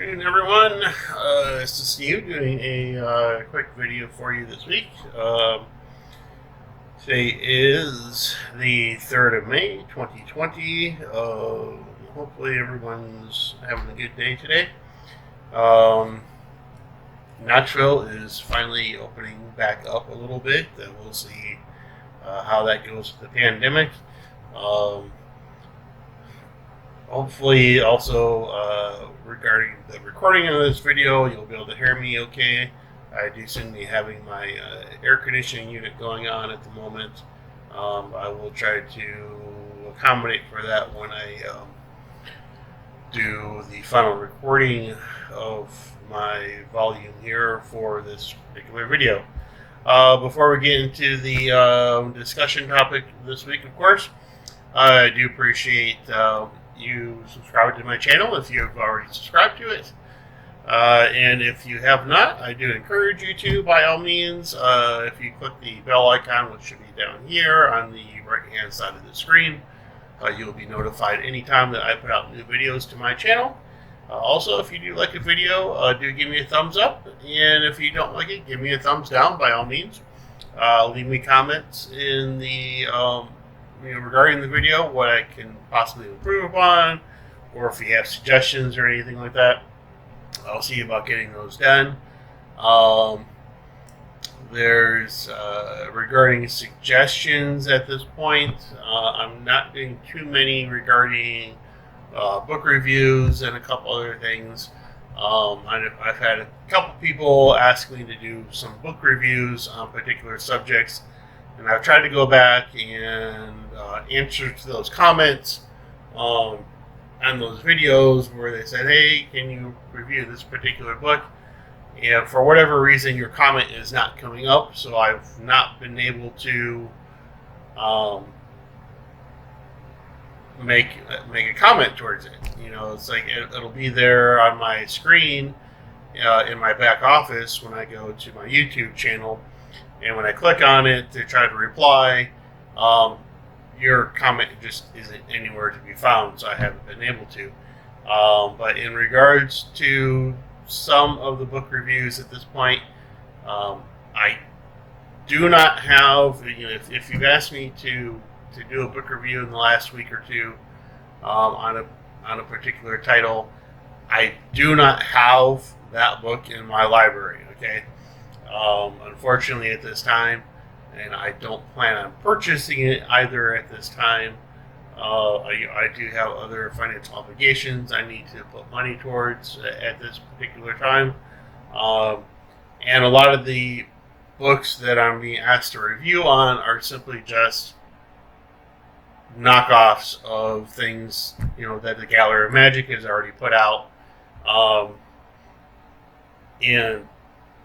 afternoon, everyone. This is Steve doing a quick video for you this week. Today is the 3rd of May, 2020. Hopefully everyone's having a good day today. Nashville is finally opening back up a little bit. We'll see how that goes with the pandemic. Hopefully, also regarding the recording of this video, you'll be able to hear me okay. I do seem to be having my air conditioning unit going on at the moment. I will try to accommodate for that when I do the final recording of my volume here for this particular video. Before we get into the discussion topic this week, of course, I do appreciate you subscribe to my channel if you've already subscribed to it. And if you have not, I do encourage you to, by all means. If you click the bell icon, which should be down here on the right-hand side of the screen, you'll be notified anytime that I put out new videos to my channel. Also, if you do like a video, do give me a thumbs up. And if you don't like it, give me a thumbs down, by all means. Leave me comments in the regarding the video, what I can possibly improve upon, or if you have suggestions or anything like that. I'll see about getting those done. There's regarding suggestions at this point, I'm not doing too many regarding book reviews and a couple other things. I've had a couple people ask me to do some book reviews on particular subjects, and I've tried to go back and answer to those comments on those videos where they said, hey, can you review this particular book? And for whatever reason, your comment is not coming up, so I've not been able to make a comment towards it. It's like it'll be there on my screen in my back office when I go to my YouTube channel. And when I click on it to try to reply, your comment just isn't anywhere to be found, so I haven't been able to. But in regards to some of the book reviews at this point, I do not have, if you've asked me to do a book review in the last week or two on a particular title, I do not have that book in my library, okay? Unfortunately at this time, and I don't plan on purchasing it either at this time. I do have other financial obligations I need to put money towards at this particular time. And a lot of the books that I'm being asked to review on are simply just knockoffs of things, that the Gallery of Magick has already put out. And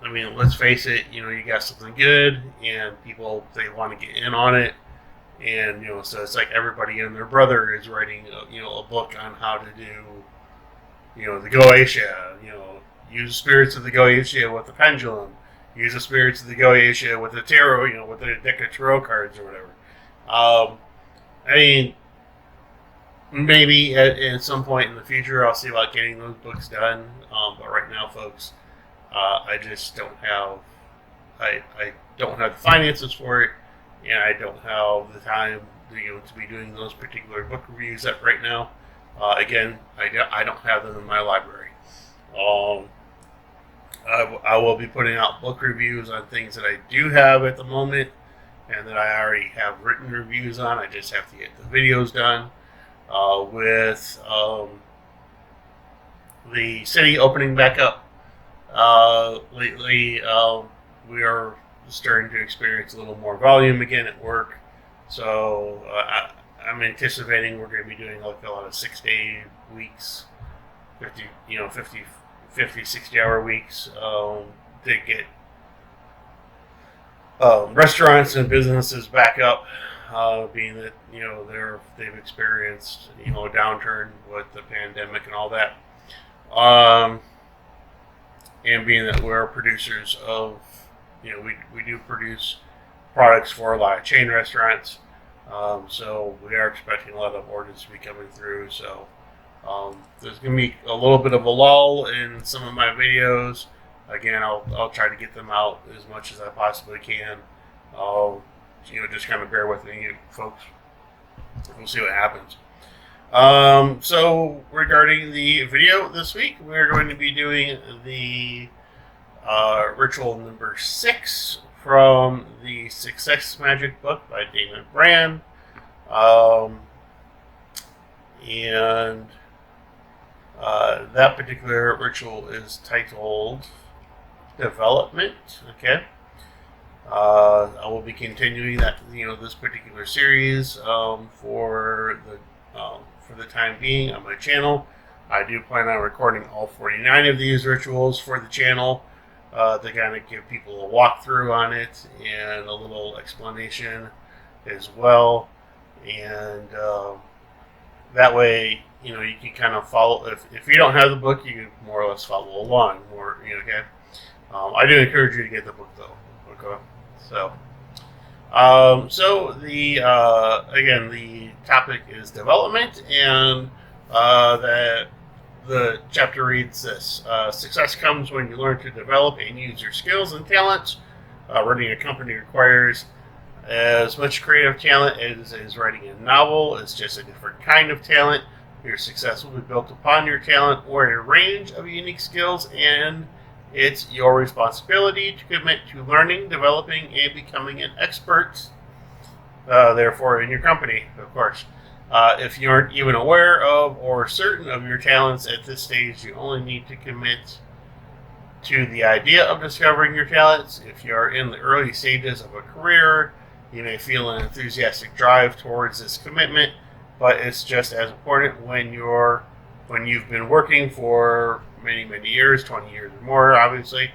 I mean, let's face it, you got something good, and people, they want to get in on it. And, so it's like everybody and their brother is writing, a book on how to do, the Goetia, use the spirits of the Goetia with the pendulum, use the spirits of the Goetia with the tarot, with the deck of tarot cards or whatever. I mean, maybe at some point in the future, I'll see about getting those books done. But right now, folks, I just don't have, I don't have the finances for it, and I don't have the time to be doing those particular book reviews right now. Again, I don't have them in my library. I will be putting out book reviews on things that I do have at the moment, and that I already have written reviews on. I just have to get the videos done. With the city opening back up lately, we are starting to experience a little more volume again at work. So I'm anticipating we're going to be doing like a lot of 6-day weeks, 50, 60-hour weeks to get restaurants and businesses back up, being that they've experienced a downturn with the pandemic and all that, and being that we're producers of we do produce products for a lot of chain restaurants, so we are expecting a lot of orders to be coming through. So There's going to be a little bit of a lull in some of my videos. Again, I'll try to get them out as much as I possibly can. Just kind of bear with me, folks. We'll see what happens. So regarding the video this week, we're going to be doing the ritual number 6 from the Success Magic book by Damon Brand. That particular ritual is titled Development. Okay. I will be continuing this particular series for the time being on my channel. I do plan on recording all 49 of these rituals for the channel to kind of give people a walkthrough on it and a little explanation as well. And that way, you can kind of follow. If you don't have the book, you can more or less follow along. Okay. I do encourage you to get the book though. Okay. So again, the topic is development, and the chapter reads this: success comes when you learn to develop and use your skills and talents. Running a company requires as much creative talent as writing a novel. It's just a different kind of talent. Your success will be built upon your talent or a range of unique skills, and it's your responsibility to commit to learning, developing, and becoming an expert, therefore, in your company, of course. If you aren't even aware of or certain of your talents at this stage, you only need to commit to the idea of discovering your talents. If you are in the early stages of a career, you may feel an enthusiastic drive towards this commitment, but it's just as important when you've been working for many years, 20 years or more, obviously.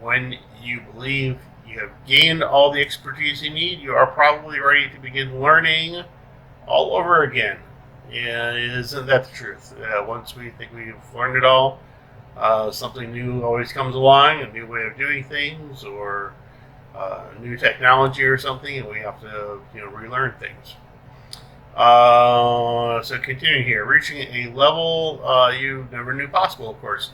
When you believe you have gained all the expertise you need, you are probably ready to begin learning all over again. And isn't that the truth? Once we think we've learned it all, something new always comes along, a new way of doing things, or new technology or something, and we have to relearn things. So continuing here, reaching a level you never knew possible, of course.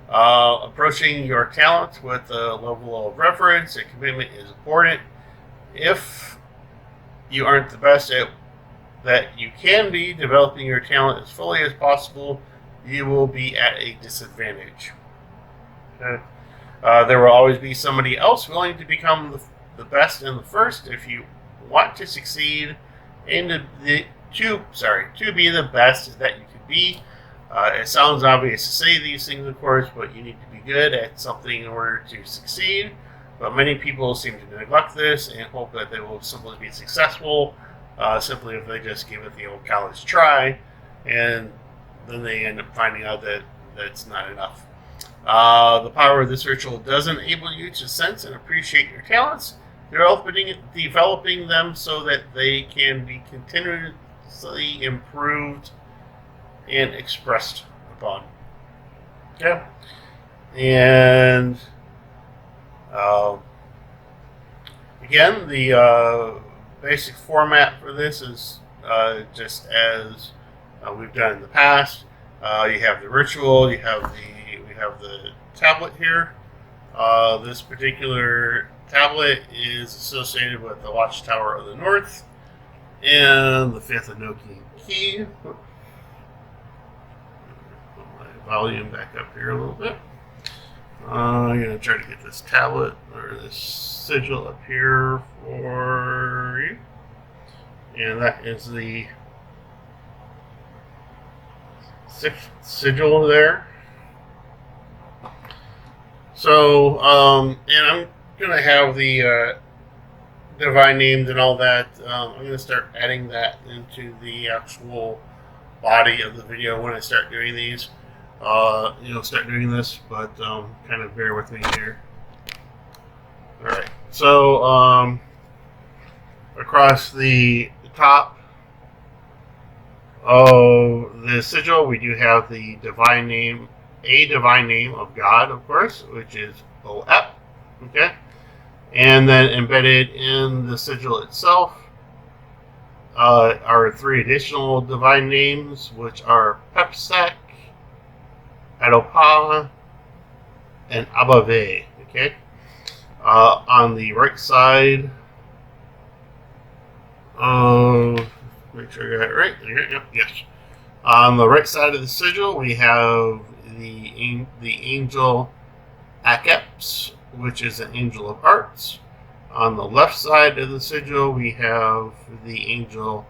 Approaching your talent with a level of reverence and commitment is important. If you aren't the best at that you can be, developing your talent as fully as possible, you will be at a disadvantage. Okay. There will always be somebody else willing to become the best and the first. If you want to succeed and to be the best that you could be. It sounds obvious to say these things, of course, but you need to be good at something in order to succeed. But many people seem to neglect this and hope that they will simply be successful, simply if they just give it the old college try, and then they end up finding out that that's not enough. The power of this ritual does enable you to sense and appreciate your talents, developing them so that they can be continuously improved and expressed upon. Okay, and again, the basic format for this is just as we've done in the past. You have the ritual. We have the tablet here. This particular tablet is associated with the Watchtower of the North and the 5th Enochian key. Put my volume back up here a little bit. I'm going to try to get this tablet or this sigil up here for you. And that is the 6th sigil there. So, and I'm going to have the divine names and all that. I'm going to start adding that into the actual body of the video when I start doing these. Start doing this, but kind of bear with me here. Alright, so across the top of the sigil, we do have the divine name, a divine name of God, of course, which is OF. Okay, and then embedded in the sigil itself are 3 additional divine names, which are Pepsac, Adop, and Abave. Okay. On the right side, make sure I got it right. Yep, yes. On the right side of the sigil, we have the angel ACK-EPS, which is an angel of arts. On the left side of the sigil, we have the angel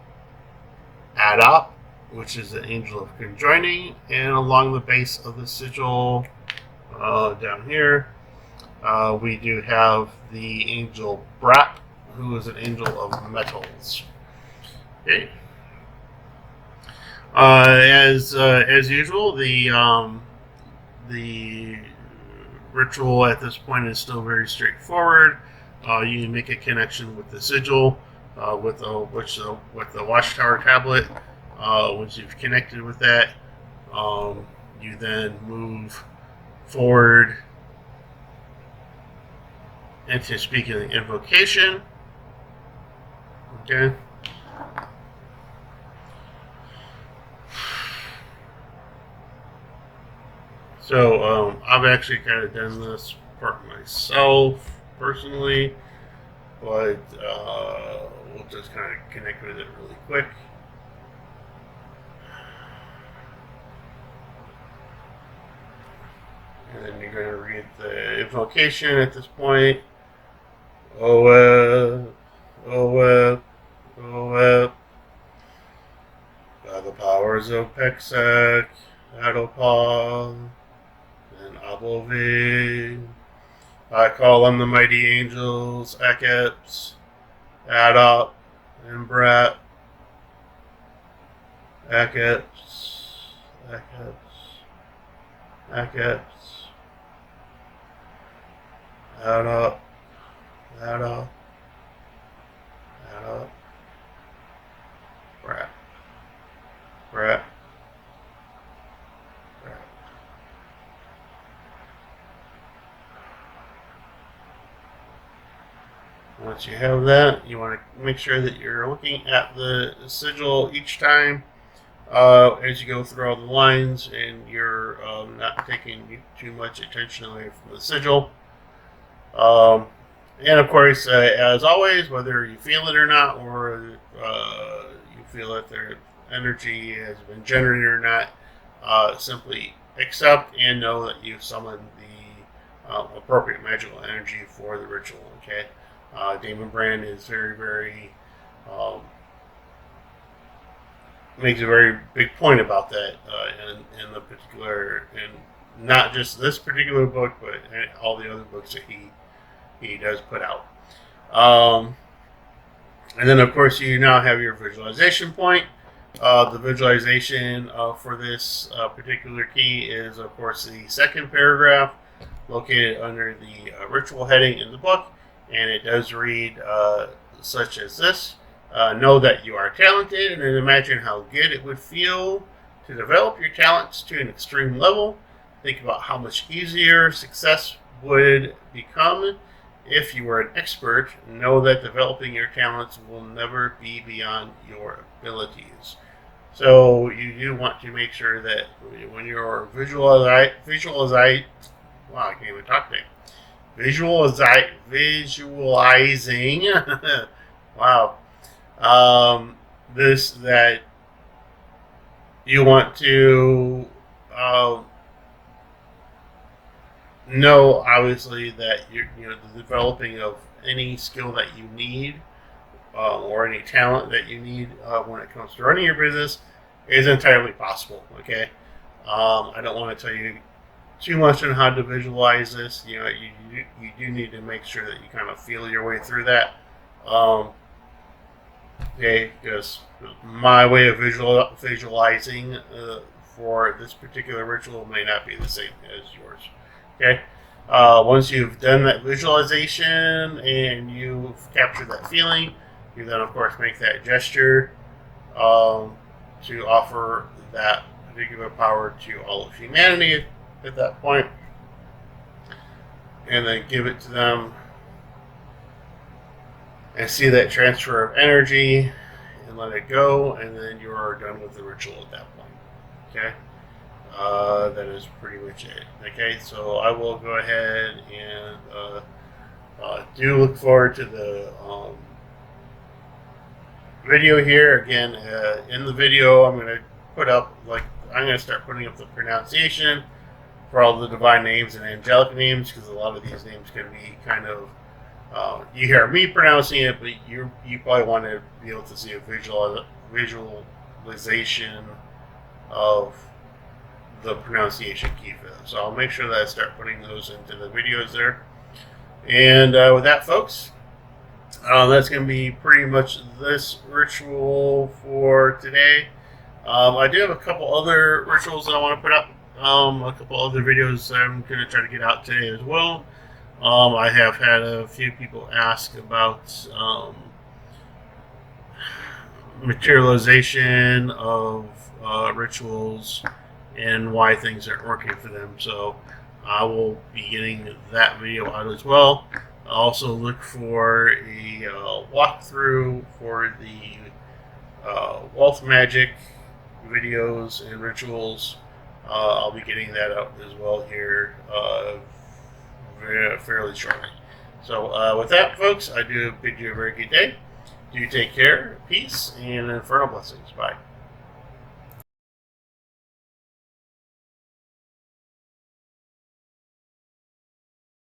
Adop, which is an angel of conjoining. And along the base of the sigil, down here, we do have the angel Brap, who is an angel of metals. Okay. As usual, the ritual at this point is still very straightforward. You make a connection with the sigil, with the watchtower tablet. Once you've connected with that, you then move forward into speaking the invocation. Okay. So I've actually kind of done this part myself personally, but we'll just kind of connect with it really quick. And then you're going to read the invocation at this point. By the powers of Pepsac, Adop, and Above, I call on the mighty angels, ACK-EPS, Adop, and Brap. ACK-EPS, ACK-EPS, ACK-EPS, Adop, Adop, Adop, Brap, Brap, Brap. Once you have that, you want to make sure that you're looking at the sigil each time as you go through all the lines, and you're not taking too much attention away from the sigil. And of course, as always, whether you feel it or not, or you feel that their energy has been generated or not, simply accept and know that you've summoned the appropriate magical energy for the ritual. Okay. Damon Brand is very, very makes a very big point about that in the particular, and not just this particular book, but all the other books that he does put out. And then, of course, you now have your visualization point. The visualization for this particular key is, of course, the second paragraph located under the ritual heading in the book. And it does read such as this. Know that you are talented, and then imagine how good it would feel to develop your talents to an extreme level. Think about how much easier success would become if you were an expert. Know that developing your talents will never be beyond your abilities. So you do want to make sure that when you're visualizing, wow, I can't even talk today. Visualizing, wow, that you want to know, obviously, that the developing of any skill that you need or any talent that you need when it comes to running your business is entirely possible. Okay, I don't want to tell you too much on how to visualize this. You do need to make sure that you kind of feel your way through that. Okay, because my way of visualizing for this particular ritual may not be the same as yours. Okay, once you've done that visualization and you've captured that feeling, you then, of course, make that gesture to offer that particular power to all of humanity at that point, and then give it to them and see that transfer of energy, and let it go, and then you are done with the ritual at that point. Okay, that is pretty much it. Okay, so I will go ahead and do look forward to the video here. Again, in the video, I'm going to put up, I'm going to start putting up the pronunciation for all the divine names and angelic names, because a lot of these names can be kind of, you hear me pronouncing it, but you probably want to be able to see a visualization of the pronunciation key for them. So I'll make sure that I start putting those into the videos there. And with that, folks, that's going to be pretty much this ritual for today. I do have a couple other rituals that I want to put up. A couple other videos that I'm going to try to get out today as well. I have had a few people ask about materialization of rituals and why things aren't working for them. So I will be getting that video out as well. Also look for a walkthrough for the Wealth Magic videos and rituals. I'll be getting that out as well here fairly shortly. So with that, folks, I do bid you a very good day. Do take care, peace, and infernal blessings. Bye.